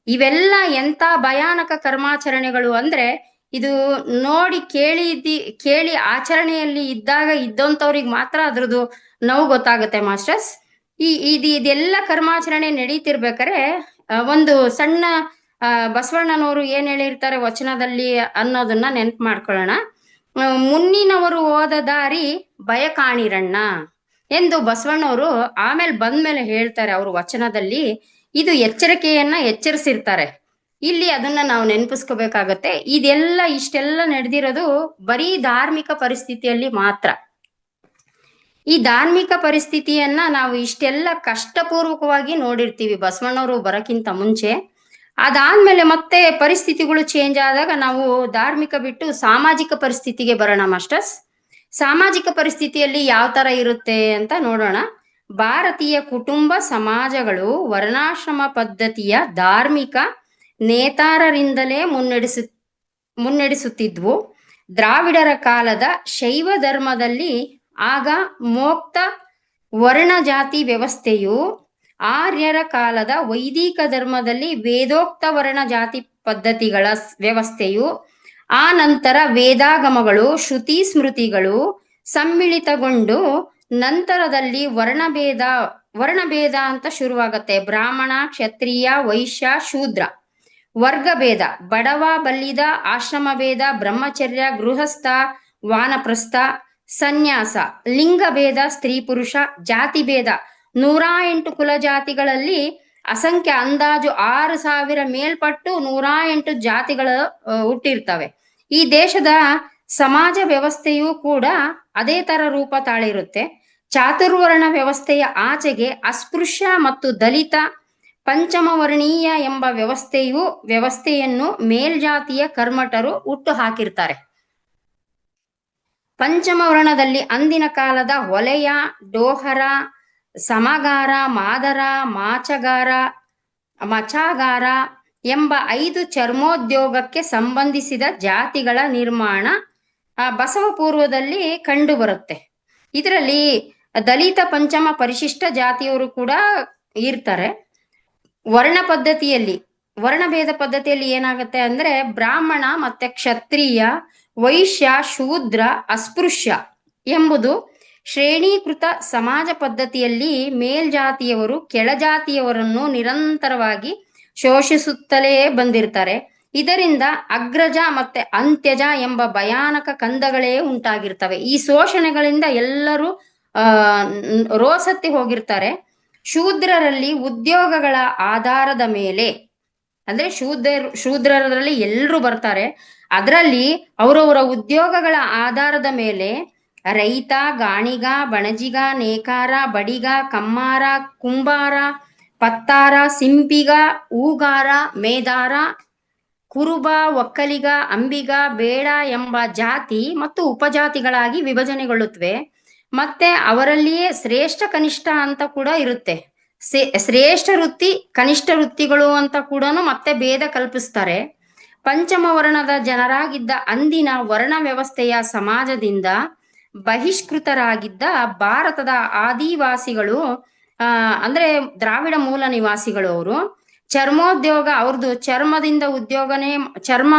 ಇವೆಲ್ಲ ಎಂತ ಭಯಾನಕ ಕರ್ಮಾಚರಣೆಗಳು ಅಂದ್ರೆ, ಇದು ನೋಡಿ ಕೇಳಿ ಆಚರಣೆಯಲ್ಲಿ ಇದ್ದಂಥವ್ರಿಗೆ ಮಾತ್ರ ಅದ್ರದ್ದು ನೋವು ಗೊತ್ತಾಗುತ್ತೆ ಮಾಸ್ಟರ್ಸ್. ಇದೆಲ್ಲ ಕರ್ಮಾಚರಣೆ ನಡೀತಿರ್ಬೇಕಾರೆ ಒಂದು ಸಣ್ಣ ಬಸವಣ್ಣನವರು ಏನ್ ಹೇಳಿರ್ತಾರೆ ವಚನದಲ್ಲಿ ಅನ್ನೋದನ್ನ ನೆನ್ಪು ಮಾಡ್ಕೊಳ್ಳೋಣ. ಮುನ್ನಿನವರು ಹೋದ ದಾರಿ ಭಯ ಕಾಣಿರಣ್ಣ ಎಂದು ಬಸವಣ್ಣವರು ಆಮೇಲೆ ಬಂದ್ಮೇಲೆ ಹೇಳ್ತಾರೆ. ಅವರು ವಚನದಲ್ಲಿ ಇದು ಎಚ್ಚರಿಕೆಯನ್ನ ಎಚ್ಚರಿಸಿರ್ತಾರೆ. ಇಲ್ಲಿ ಅದನ್ನ ನಾವು ನೆನಪಿಸ್ಕೋಬೇಕಾಗತ್ತೆ. ಇಷ್ಟೆಲ್ಲ ನಡೆದಿರೋದು ಬರೀ ಧಾರ್ಮಿಕ ಪರಿಸ್ಥಿತಿಯಲ್ಲಿ ಮಾತ್ರ. ಈ ಧಾರ್ಮಿಕ ಪರಿಸ್ಥಿತಿಯನ್ನ ನಾವು ಇಷ್ಟೆಲ್ಲ ಕಷ್ಟಪೂರ್ವಕವಾಗಿ ನೋಡಿರ್ತೀವಿ ಬಸವಣ್ಣವರು ಬರಕ್ಕಿಂತ ಮುಂಚೆ. ಅದಾದ್ಮೇಲೆ ಮತ್ತೆ ಪರಿಸ್ಥಿತಿಗಳು ಚೇಂಜ್ ಆದಾಗ ನಾವು ಧಾರ್ಮಿಕ ಬಿಟ್ಟು ಸಾಮಾಜಿಕ ಪರಿಸ್ಥಿತಿಗೆ ಬರೋಣ ಮಾಸ್ಟರ್ಸ್. ಸಾಮಾಜಿಕ ಪರಿಸ್ಥಿತಿಯಲ್ಲಿ ಯಾವ ತರ ಇರುತ್ತೆ ಅಂತ ನೋಡೋಣ. ಭಾರತೀಯ ಕುಟುಂಬ ಸಮಾಜಗಳು ವರ್ಣಾಶ್ರಮ ಪದ್ಧತಿಯ ಧಾರ್ಮಿಕ ನೇತಾರರಿಂದಲೇ ಮುನ್ನಡೆಸುತ್ತಿದ್ವು. ದ್ರಾವಿಡರ ಕಾಲದ ಶೈವ ಧರ್ಮದಲ್ಲಿ ಆಗ ಮೋಕ್ತ ವರ್ಣ ಜಾತಿ ವ್ಯವಸ್ಥೆಯು, ಆರ್ಯರ ಕಾಲದ ವೈದಿಕ ಧರ್ಮದಲ್ಲಿ ವೇದೋಕ್ತ ವರ್ಣ ಜಾತಿ ಪದ್ಧತಿಗಳ ವ್ಯವಸ್ಥೆಯು, ಆ ನಂತರ ವೇದಾಗಮಗಳು ಶ್ರುತಿ ಸ್ಮೃತಿಗಳು ಸಮ್ಮಿಳಿತಗೊಂಡು ನಂತರದಲ್ಲಿ ವರ್ಣಭೇದ ಅಂತ ಶುರುವಾಗತ್ತೆ. ಬ್ರಾಹ್ಮಣ, ಕ್ಷತ್ರಿಯ, ವೈಶ್ಯ, ಶೂದ್ರ ವರ್ಗಭೇದ, ಬಡವ ಬಲ್ಲಿದ, ಆಶ್ರಮ ಭೇದ, ಬ್ರಹ್ಮಚರ್ಯ, ಗೃಹಸ್ಥ, ವಾನಪ್ರಸ್ಥ, ಸನ್ಯಾಸ, ಲಿಂಗಭೇದ, ಸ್ತ್ರೀ ಪುರುಷ, ಜಾತಿ ಭೇದ, 108 ಕುಲ ಜಾತಿಗಳಲ್ಲಿ ಅಸಂಖ್ಯ ಅಂದಾಜು 6,000 ಮೇಲ್ಪಟ್ಟು 108 ಜಾತಿಗಳು ಹುಟ್ಟಿರ್ತವೆ. ಈ ದೇಶದ ಸಮಾಜ ವ್ಯವಸ್ಥೆಯೂ ಕೂಡ ಅದೇ ತರ ರೂಪ ತಾಳಿರುತ್ತೆ. ಚಾತುರ್ವರ್ಣ ವ್ಯವಸ್ಥೆಯ ಆಚೆಗೆ ಅಸ್ಪೃಶ್ಯ ಮತ್ತು ದಲಿತ ಪಂಚಮವರ್ಣೀಯ ಎಂಬ ವ್ಯವಸ್ಥೆಯನ್ನು ಮೇಲ್ಜಾತಿಯ ಕರ್ಮಟರು ಹುಟ್ಟು ಹಾಕಿರ್ತಾರೆ. ಪಂಚಮವರ್ಣದಲ್ಲಿ ಅಂದಿನ ಕಾಲದ ಹೊಲೆಯ, ಡೋಹರ, ಸಮಗಾರ, ಮಾದರ, ಮಚಾಗಾರ ಎಂಬ 5 ಚರ್ಮೋದ್ಯೋಗಕ್ಕೆ ಸಂಬಂಧಿಸಿದ ಜಾತಿಗಳ ನಿರ್ಮಾಣ ಬಸವ ಪೂರ್ವದಲ್ಲಿ ಕಂಡು ಬರುತ್ತೆ. ಇದರಲ್ಲಿ ದಲಿತ ಪಂಚಮ ಪರಿಶಿಷ್ಟ ಜಾತಿಯವರು ಕೂಡ ಇರ್ತಾರೆ. ವರ್ಣಭೇದ ಪದ್ಧತಿಯಲ್ಲಿ ಏನಾಗುತ್ತೆ ಅಂದ್ರೆ, ಬ್ರಾಹ್ಮಣ ಮತ್ತೆ ಕ್ಷತ್ರಿಯ, ವೈಶ್ಯ, ಶೂದ್ರ, ಅಸ್ಪೃಶ್ಯ ಎಂಬುದು ಶ್ರೇಣೀಕೃತ ಸಮಾಜ ಪದ್ಧತಿಯಲ್ಲಿ ಮೇಲ್ಜಾತಿಯವರು ಕೆಳಜಾತಿಯವರನ್ನು ನಿರಂತರವಾಗಿ ಶೋಷಿಸುತ್ತಲೇ ಬಂದಿರ್ತಾರೆ. ಇದರಿಂದ ಅಗ್ರಜ ಮತ್ತೆ ಅಂತ್ಯಜ ಎಂಬ ಭಯಾನಕ ಕಂದಗಳೇ ಉಂಟಾಗಿರ್ತವೆ. ಈ ಶೋಷಣೆಗಳಿಂದ ಎಲ್ಲರೂ ರೋಸತ್ತಿ ಹೋಗಿರ್ತಾರೆ. ಶೂದ್ರರಲ್ಲಿ ಉದ್ಯೋಗಗಳ ಆಧಾರದ ಮೇಲೆ, ಅಂದ್ರೆ ಶೂದ್ರರಲ್ಲಿ ಎಲ್ಲರೂ ಬರ್ತಾರೆ. ಅದರಲ್ಲಿ ಅವರವರ ಉದ್ಯೋಗಗಳ ಆಧಾರದ ಮೇಲೆ ರೈತ, ಗಾಣಿಗ, ಬಣಜಿಗ, ನೇಕಾರ, ಬಡಿಗ, ಕಮ್ಮಾರ, ಕುಂಬಾರ, ಪತ್ತಾರ, ಸಿಂಪಿಗ, ಹೂಗಾರ, ಮೇದಾರ, ಕುರುಬ, ಒಕ್ಕಲಿಗ, ಅಂಬಿಗ, ಬೇಡ ಎಂಬ ಜಾತಿ ಮತ್ತು ಉಪಜಾತಿಗಳಾಗಿ ವಿಭಜನೆಗೊಳ್ಳುತ್ತವೆ. ಮತ್ತೆ ಅವರಲ್ಲಿಯೇ ಶ್ರೇಷ್ಠ ಕನಿಷ್ಠ ಅಂತ ಕೂಡ ಇರುತ್ತೆ. ಶ್ರೇಷ್ಠ ವೃತ್ತಿ, ಕನಿಷ್ಠ ವೃತ್ತಿಗಳು ಅಂತ ಕೂಡ ಮತ್ತೆ ಭೇದ ಕಲ್ಪಿಸ್ತಾರೆ. ಪಂಚಮ ವರ್ಣದ ಜನರಾಗಿದ್ದ ಅಂದಿನ ವರ್ಣ ವ್ಯವಸ್ಥೆಯ ಸಮಾಜದಿಂದ ಬಹಿಷ್ಕೃತರಾಗಿದ್ದ ಭಾರತದ ಆದಿವಾಸಿಗಳು, ಅಂದ್ರೆ ದ್ರಾವಿಡ ಮೂಲ ನಿವಾಸಿಗಳು, ಅವರು ಚರ್ಮೋದ್ಯೋಗ, ಅವ್ರದ್ದು ಚರ್ಮ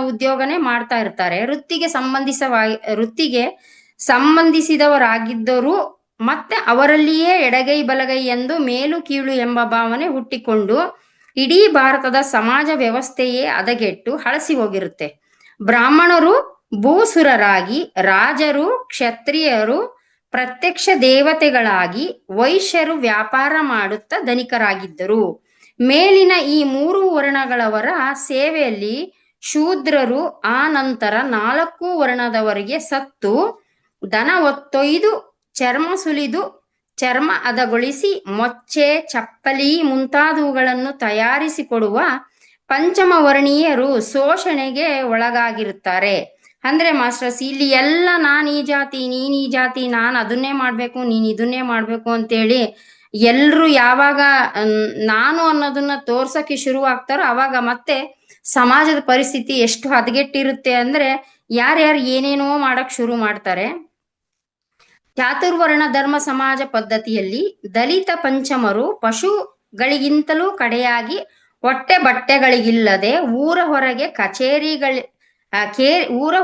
ಉದ್ಯೋಗನೇ ಮಾಡ್ತಾ ಇರ್ತಾರೆ. ವೃತ್ತಿಗೆ ಸಂಬಂಧಿಸಿದವರಾಗಿದ್ದರು. ಮತ್ತೆ ಅವರಲ್ಲಿಯೇ ಎಡಗೈ ಬಲಗೈ ಎಂದು ಮೇಲು ಕೀಳು ಎಂಬ ಭಾವನೆ ಹುಟ್ಟಿಕೊಂಡು ಇಡೀ ಭಾರತದ ಸಮಾಜ ವ್ಯವಸ್ಥೆಯೇ ಹದಗೆಟ್ಟು ಹಳಸಿ ಹೋಗಿರುತ್ತೆ. ಬ್ರಾಹ್ಮಣರು ಭೂಸುರರಾಗಿ, ರಾಜರು ಕ್ಷತ್ರಿಯರು ಪ್ರತ್ಯಕ್ಷ ದೇವತೆಗಳಾಗಿ, ವೈಶ್ಯರು ವ್ಯಾಪಾರ ಮಾಡುತ್ತಾ ಧನಿಕರಾಗಿದ್ದರು. ಮೇಲಿನ ಈ 3 ವರ್ಣಗಳವರ ಸೇವೆಯಲ್ಲಿ ಶೂದ್ರರು ಆ ನಂತರ 4 ವರ್ಣದವರಿಗೆ ಸತ್ತು, ದನ ಹೊತ್ತೊಯ್ದು, ಚರ್ಮ ಸುಲಿದು, ಚರ್ಮ ಹದಗೊಳಿಸಿ, ಮೊಚ್ಚೆ, ಚಪ್ಪಲಿ ಮುಂತಾದವುಗಳನ್ನು ತಯಾರಿಸಿಕೊಡುವ ಪಂಚಮ ವರ್ಣೀಯರು ಶೋಷಣೆಗೆ ಒಳಗಾಗಿರುತ್ತಾರೆ. ಅಂದ್ರೆ ಮಾಸ್ಟರ್ಸ್, ಇಲ್ಲಿ ಎಲ್ಲ ನಾನ್ ಈ ಜಾತಿ, ನೀನ್ ಈ ಜಾತಿ, ನಾನ್ ಅದನ್ನೇ ಮಾಡ್ಬೇಕು, ನೀನ್ ಇದನ್ನೇ ಮಾಡ್ಬೇಕು ಅಂತೇಳಿ ಎಲ್ರು ಯಾವಾಗ ನಾನು ಅನ್ನೋದನ್ನ ತೋರ್ಸಕ್ಕೆ ಶುರು ಆಗ್ತಾರೋ ಅವಾಗ ಮತ್ತೆ ಸಮಾಜದ ಪರಿಸ್ಥಿತಿ ಎಷ್ಟು ಹದಗೆಟ್ಟಿರುತ್ತೆ ಅಂದ್ರೆ ಯಾರ್ಯಾರು ಏನೇನೋ ಮಾಡಕ್ ಶುರು ಮಾಡ್ತಾರೆ. ಚಾತುರ್ವರ್ಣ ಧರ್ಮ ಸಮಾಜ ಪದ್ಧತಿಯಲ್ಲಿ ದಲಿತ ಪಂಚಮರು ಪಶುಗಳಿಗಿಂತಲೂ ಕಡೆಯಾಗಿ ಹೊಟ್ಟೆ ಬಟ್ಟೆಗಳಿಗಿಲ್ಲದೆ ಊರ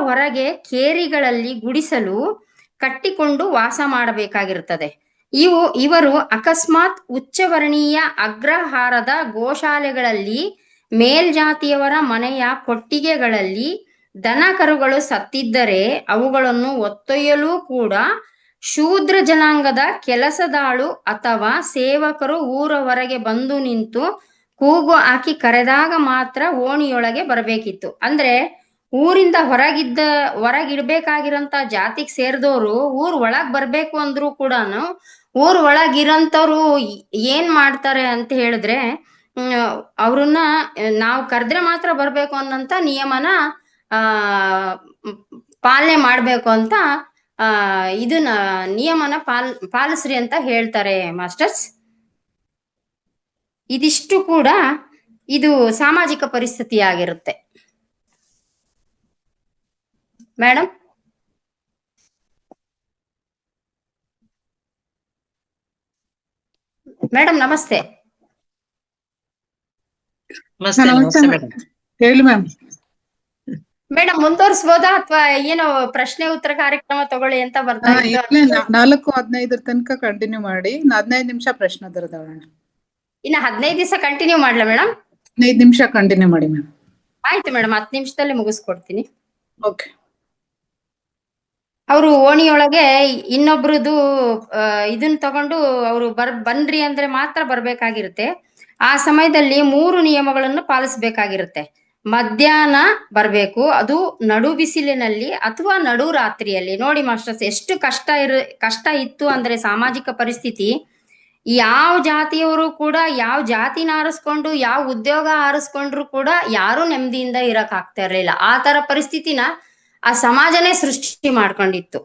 ಹೊರಗೆ ಕೇರಿಗಳಲ್ಲಿ ಗುಡಿಸಲು ಕಟ್ಟಿಕೊಂಡು ವಾಸ ಮಾಡಬೇಕಾಗಿರುತ್ತದೆ. ಇವರು ಅಕಸ್ಮಾತ್ ಉಚ್ಚವರ್ಣೀಯ ಅಗ್ರಹಾರದ ಗೋಶಾಲೆಗಳಲ್ಲಿ, ಮೇಲ್ಜಾತಿಯವರ ಮನೆಯ ಕೊಟ್ಟಿಗೆಗಳಲ್ಲಿ ದನ ಕರುಗಳು ಸತ್ತಿದ್ದರೆ ಅವುಗಳನ್ನು ಹೊತ್ತೊಯ್ಯಲು ಕೂಡ ಶೂದ್ರ ಜನಾಂಗದ ಕೆಲಸದಾಳು ಅಥವಾ ಸೇವಕರು ಊರ ಹೊರಗೆ ಬಂದು ನಿಂತು ಕೂಗು ಹಾಕಿ ಕರೆದಾಗ ಮಾತ್ರ ಓಣಿಯೊಳಗೆ ಬರಬೇಕಿತ್ತು. ಅಂದ್ರೆ ಊರಿಂದ ಹೊರಗಿಡ್ಬೇಕಾಗಿರೋಂತ ಜಾತಿಗೆ ಸೇರಿದವರು ಊರ್ ಒಳಗ್ ಬರ್ಬೇಕು ಅಂದ್ರು ಕೂಡ ಊರ್ ಒಳಗಿರೋಂಥವ್ರು ಏನ್ ಮಾಡ್ತಾರೆ ಅಂತ ಹೇಳಿದ್ರೆ, ಅವ್ರನ್ನ ನಾವು ಕರೆದ್ರೆ ಮಾತ್ರ ಬರ್ಬೇಕು ಅನ್ನೋಂತ ನಿಯಮನ ಪಾಲನೆ ಮಾಡ್ಬೇಕು ಅಂತ ಇದನ್ನ ನಿಯಮನ ಪಾಲಿಸ್ರಿ ಅಂತ ಹೇಳ್ತಾರೆ ಮಾಸ್ಟರ್ಸ್. ಇದಿಷ್ಟು ಕೂಡ ಇದು ಸಾಮಾಜಿಕ ಪರಿಸ್ಥಿತಿ ಆಗಿರುತ್ತೆ. ಮೇಡಮ್ ನಮಸ್ತೆ. ಹೇಳಿ ಮ್ಯಾಮ್. ಮೇಡಮ್ ಮುಂದುವರಿಸಬಹುದಾ ಅಥವಾ ಏನೋ ಪ್ರಶ್ನೆ ಉತ್ತರ ಕಾರ್ಯಕ್ರಮ ತಗೊಳ್ಳಿ ಅಂತ ಬರ್ತಾ ಇತ್ತು? 4:15 ತನಕ ಕಂಟಿನ್ಯೂ ಮಾಡಿ. 15 ನಿಮಿಷ ಪ್ರಶ್ನೆ ತರದವಣ. ಇನ್ನ 15 ದಿವಸ ಕಂಟಿನ್ಯೂ ಮಾಡ್ಲಾ ಮೇಡಮ್? 15 ನಿಮಿಷ ಕಂಟಿನ್ಯೂ ಮಾಡಿ ಮ್ಯಾಮ್. ಆಯ್ತು ಮೇಡಮ್, 10 ನಿಮಿಷದಲ್ಲಿ ಮುಗಿಸ್ಕೊಡ್ತೀನಿ. ಓಕೆ. ಅವರು ಓಣಿಯೊಳಗೆ ಇನ್ನೊಬ್ರದ್ದು ಇದನ್ನ ತಗೊಂಡು ಅವರು ಬನ್ರಿ ಅಂದ್ರೆ ಮಾತ್ರ ಬರ್ಬೇಕಾಗಿರುತ್ತೆ. ಆ ಸಮಯದಲ್ಲಿ 3 ನಿಯಮಗಳನ್ನು ಪಾಲಿಸ್ಬೇಕಾಗಿರುತ್ತೆ. ಮಧ್ಯಾಹ್ನ ಬರ್ಬೇಕು, ಅದು ನಡು ಬಿಸಿಲಿನಲ್ಲಿ ಅಥವಾ ನಡು ರಾತ್ರಿಯಲ್ಲಿ. ನೋಡಿ ಮಾಸ್ಟರ್ಸ್, ಎಷ್ಟು ಕಷ್ಟ ಇತ್ತು ಅಂದ್ರೆ ಸಾಮಾಜಿಕ ಪರಿಸ್ಥಿತಿ. ಯಾವ ಜಾತಿಯವರು ಕೂಡ ಯಾವ ಜಾತಿನ ಆರಿಸ್ಕೊಂಡು ಯಾವ ಉದ್ಯೋಗ ಆರಿಸ್ಕೊಂಡ್ರು ಕೂಡ ಯಾರು ನೆಮ್ಮದಿಯಿಂದ ಇರಕ್ ಆಗ್ತಾ ಇರ್ಲಿಲ್ಲ. ಆ ತರ ಪರಿಸ್ಥಿತಿನ ಆ ಸಮಾಜನೇ ಸೃಷ್ಟಿ ಮಾಡ್ಕೊಂಡಿತ್ತು.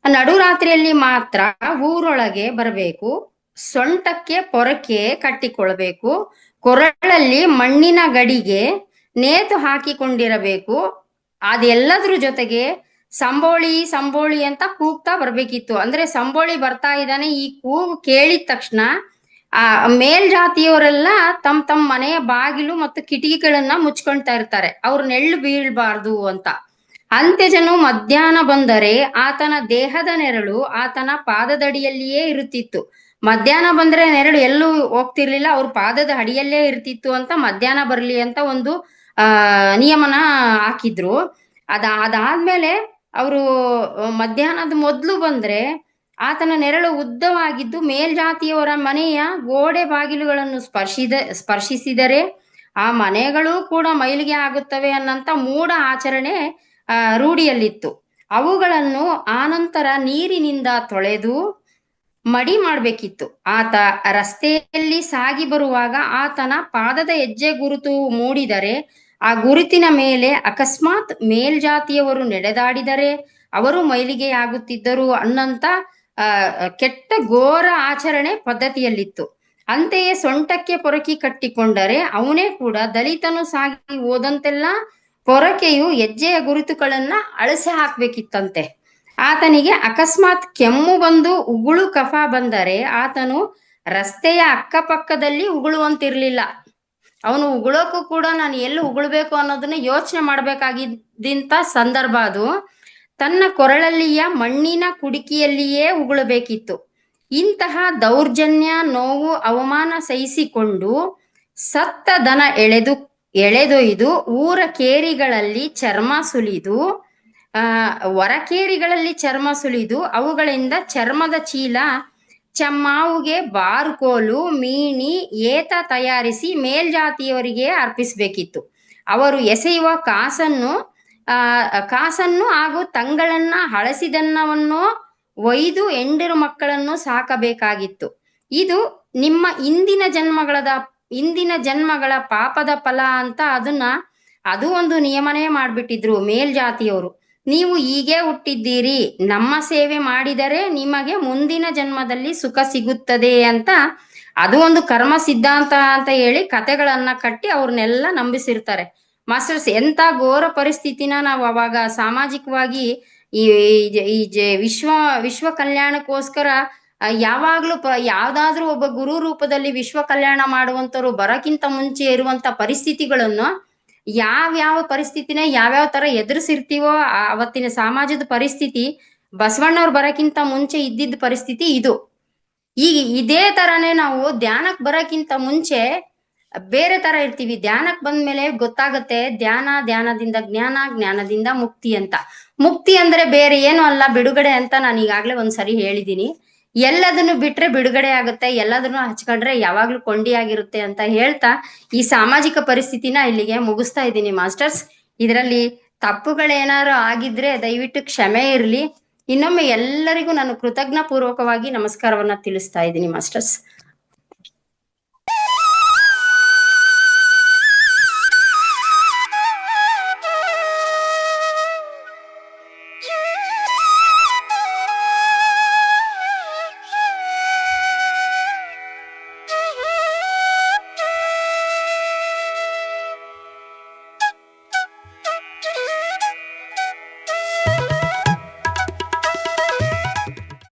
ನಡು ರಾತ್ರಿಯಲ್ಲಿ ಮಾತ್ರ ಊರೊಳಗೆ ಬರಬೇಕು, ಸೊಂಟಕ್ಕೆ ಪೊರಕೆ ಕಟ್ಟಿಕೊಳ್ಬೇಕು, ಕೊರಳಲ್ಲಿ ಮಣ್ಣಿನ ಗಡಿಗೆ ನೇತು ಹಾಕಿಕೊಂಡಿರಬೇಕು. ಅದೆಲ್ಲದ್ರ ಜೊತೆಗೆ ಸಂಬೋಳಿ ಅಂತ ಕೂಗ್ತಾ ಬರ್ಬೇಕಿತ್ತು. ಅಂದ್ರೆ ಸಂಬೋಳಿ ಬರ್ತಾ ಇದ್ದಾನೆ, ಈ ಕೂಗು ಕೇಳಿದ ತಕ್ಷಣ ಆ ಮೇಲ್ಜಾತಿಯವರೆಲ್ಲ ತಮ್ಮ ಮನೆಯ ಬಾಗಿಲು ಮತ್ತು ಕಿಟಕಿಗಳನ್ನ ಮುಚ್ಕೊಳ್ತಾ ಇರ್ತಾರೆ, ಅವ್ರ ನೆಳ್ಳು ಬೀಳ್ಬಾರ್ದು ಅಂತ. ಅಂತ್ಯಜನು ಮಧ್ಯಾಹ್ನ ಬಂದರೆ ಆತನ ದೇಹದ ನೆರಳು ಆತನ ಪಾದದಡಿಯಲ್ಲಿಯೇ ಇರುತ್ತಿತ್ತು. ಮಧ್ಯಾಹ್ನ ಬಂದ್ರೆ ನೆರಳು ಎಲ್ಲೂ ಹೋಗ್ತಿರ್ಲಿಲ್ಲ, ಅವ್ರ ಪಾದದ ಅಡಿಯಲ್ಲೇ ಇರ್ತಿತ್ತು ಅಂತ ಮಧ್ಯಾಹ್ನ ಬರ್ಲಿ ಅಂತ ಒಂದು ನಿಯಮನ ಹಾಕಿದ್ರು. ಅದಾದ್ಮೇಲೆ ಅವರು ಮಧ್ಯಾಹ್ನದ ಮೊದ್ಲು ಬಂದ್ರೆ ಆತನ ನೆರಳು ಉದ್ದವಾಗಿದ್ದು ಮೇಲ್ಜಾತಿಯವರ ಮನೆಯ ಗೋಡೆ ಬಾಗಿಲುಗಳನ್ನು ಸ್ಪರ್ಶಿಸಿದರೆ ಆ ಮನೆಗಳು ಕೂಡ ಮೈಲಿಗೆ ಆಗುತ್ತವೆ ಅನ್ನಂತ ಮೂಢ ಆಚರಣೆ ರೂಢಿಯಲ್ಲಿತ್ತು. ಅವುಗಳನ್ನು ಆನಂತರ ನೀರಿನಿಂದ ತೊಳೆದು ಮಡಿ ಮಾಡ್ಬೇಕಿತ್ತು. ಆತ ರಸ್ತೆಯಲ್ಲಿ ಸಾಗಿ ಬರುವಾಗ ಆತನ ಪಾದದ ಹೆಜ್ಜೆ ಗುರುತು ಮೂಡಿದರೆ ಆ ಗುರುತಿನ ಮೇಲೆ ಅಕಸ್ಮಾತ್ ಮೇಲ್ಜಾತಿಯವರು ನಡೆದಾಡಿದರೆ ಅವರು ಮೈಲಿಗೆಯಾಗುತ್ತಿದ್ದರು ಅನ್ನಂತ ಕೆಟ್ಟ ಘೋರ ಆಚರಣೆ ಪದ್ಧತಿಯಲ್ಲಿತ್ತು. ಅಂತೆಯೇ ಸೊಂಟಕ್ಕೆ ಪೊರಕೆ ಕಟ್ಟಿಕೊಂಡರೆ ಅವನೇ ಕೂಡ ದಲಿತನು ಸಾಗಿ ಹೋದಂತೆಲ್ಲ ಪೊರಕೆಯು ಹೆಜ್ಜೆಯ ಗುರುತುಗಳನ್ನ ಅಳಸೆ ಹಾಕ್ಬೇಕಿತ್ತಂತೆ. ಆತನಿಗೆ ಅಕಸ್ಮಾತ್ ಕೆಮ್ಮು ಬಂದು ಉಗುಳು ಕಫ ಬಂದರೆ ಆತನು ರಸ್ತೆಯ ಅಕ್ಕಪಕ್ಕದಲ್ಲಿ ಉಗುಳುವಂತಿರ್ಲಿಲ್ಲ. ಅವನು ಉಗುಳೋಕ್ಕೂ ಕೂಡ ನಾನು ಎಲ್ಲಿ ಉಗುಳ್ಬೇಕು ಅನ್ನೋದನ್ನ ಯೋಚನೆ ಮಾಡ್ಬೇಕಾಗಿದ್ದಂತ ಸಂದರ್ಭ ಅದು. ತನ್ನ ಕೊರಳಲ್ಲಿಯ ಮಣ್ಣಿನ ಕುಡಿಕೆಯಲ್ಲಿಯೇ ಉಗುಳಬೇಕಿತ್ತು. ಇಂತಹ ದೌರ್ಜನ್ಯ, ನೋವು, ಅವಮಾನ ಸಹಿಸಿಕೊಂಡು ಸತ್ತ ದನ ಎಳೆದೊಯ್ದು ಊರ ಕೇರಿಗಳಲ್ಲಿ ಚರ್ಮ ಸುಲಿದು ಹೊರಕೇರಿಗಳಲ್ಲಿ ಚರ್ಮ ಸುಲಿದು ಅವುಗಳಿಂದ ಚರ್ಮದ ಚೀಲ, ಚಮ್ಮಾವುಗೆ ಬಾರ್ಕೋಲು, ಮೀಣಿ, ಏತ ತಯಾರಿಸಿ ಮೇಲ್ಜಾತಿಯವರಿಗೆ ಅರ್ಪಿಸಬೇಕಿತ್ತು. ಅವರು ಎಸೆಯುವ ಕಾಸನ್ನು ಹಾಗೂ ತಂಗಳನ್ನ ಹಳಸಿದನ್ನವನ್ನು ಒಯ್ದು ಹೆಂಡರು ಮಕ್ಕಳನ್ನು ಸಾಕಬೇಕಾಗಿತ್ತು. ಇದು ನಿಮ್ಮ ಇಂದಿನ ಜನ್ಮಗಳ ಪಾಪದ ಫಲ ಅಂತ ಅದು ಒಂದು ನಿಯಮನೇ ಮಾಡ್ಬಿಟ್ಟಿದ್ರು ಮೇಲ್ಜಾತಿಯವರು. ನೀವು ಹೀಗೆ ಹುಟ್ಟಿದ್ದೀರಿ, ನಮ್ಮ ಸೇವೆ ಮಾಡಿದರೆ ನಿಮಗೆ ಮುಂದಿನ ಜನ್ಮದಲ್ಲಿ ಸುಖ ಸಿಗುತ್ತದೆ ಅಂತ ಅದು ಒಂದು ಕರ್ಮ ಸಿದ್ಧಾಂತ ಅಂತ ಹೇಳಿ ಕತೆಗಳನ್ನ ಕಟ್ಟಿ ಅವ್ರನ್ನೆಲ್ಲ ನಂಬಿಸಿರ್ತಾರೆ. ಮಾಸ್ಟರ್ಸ್, ಎಂತ ಘೋರ ಪರಿಸ್ಥಿತಿನ ನಾವು ಅವಾಗ ಸಾಮಾಜಿಕವಾಗಿ ಈ ವಿಶ್ವ ಕಲ್ಯಾಣಕ್ಕೋಸ್ಕರ ಯಾವಾಗ್ಲೂ ಯಾವ್ದಾದ್ರೂ ಒಬ್ಬ ಗುರು ರೂಪದಲ್ಲಿ ವಿಶ್ವ ಕಲ್ಯಾಣ ಮಾಡುವಂತವ್ರು ಬರಕ್ಕಿಂತ ಮುಂಚೆ ಇರುವಂತ ಪರಿಸ್ಥಿತಿಗಳನ್ನು, ಯಾವ್ಯಾವ ಪರಿಸ್ಥಿತಿನ ಯಾವ್ಯಾವ ತರ ಎದುರಿಸಿರ್ತೀವೋ ಅವತ್ತಿನ ಸಮಾಜದ ಪರಿಸ್ಥಿತಿ ಬಸವಣ್ಣವ್ರು ಬರಕ್ಕಿಂತ ಮುಂಚೆ ಇದ್ದಿದ್ದ ಪರಿಸ್ಥಿತಿ ಇದು. ಈಗ ಇದೇ ತರನೇ ನಾವು ಧ್ಯಾನಕ್ ಬರಕ್ಕಿಂತ ಮುಂಚೆ ಬೇರೆ ತರ ಇರ್ತೀವಿ. ಧ್ಯಾನಕ್ ಬಂದ್ಮೇಲೆ ಗೊತ್ತಾಗತ್ತೆ ಧ್ಯಾನದಿಂದ ಜ್ಞಾನ, ಜ್ಞಾನದಿಂದ ಮುಕ್ತಿ ಅಂತ. ಮುಕ್ತಿ ಅಂದ್ರೆ ಬೇರೆ ಏನು ಅಲ್ಲ, ಬಿಡುಗಡೆ ಅಂತ ನಾನು ಈಗಾಗ್ಲೇ ಒಂದ್ಸರಿ ಹೇಳಿದೀನಿ. ಎಲ್ಲದನ್ನು ಬಿಟ್ರೆ ಬಿಡುಗಡೆ ಆಗುತ್ತೆ, ಎಲ್ಲದನ್ನು ಹಚ್ಕೊಂಡ್ರೆ ಯಾವಾಗ್ಲೂ ಕೊಂಡಿಯಾಗಿರುತ್ತೆ ಅಂತ ಹೇಳ್ತಾ ಈ ಸಾಮಾಜಿಕ ಪರಿಸ್ಥಿತಿನ ಇಲ್ಲಿಗೆ ಮುಗಿಸ್ತಾ ಇದ್ದೀನಿ ಮಾಸ್ಟರ್ಸ್. ಇದರಲ್ಲಿ ತಪ್ಪುಗಳೇನಾರು ಆಗಿದ್ರೆ ದಯವಿಟ್ಟು ಕ್ಷಮೆ ಇರಲಿ. ಇನ್ನೊಮ್ಮೆ ಎಲ್ಲರಿಗೂ ನಾನು ಕೃತಜ್ಞ ಪೂರ್ವಕವಾಗಿ ನಮಸ್ಕಾರವನ್ನ ತಿಳಿಸ್ತಾ ಇದ್ದೀನಿ ಮಾಸ್ಟರ್ಸ್.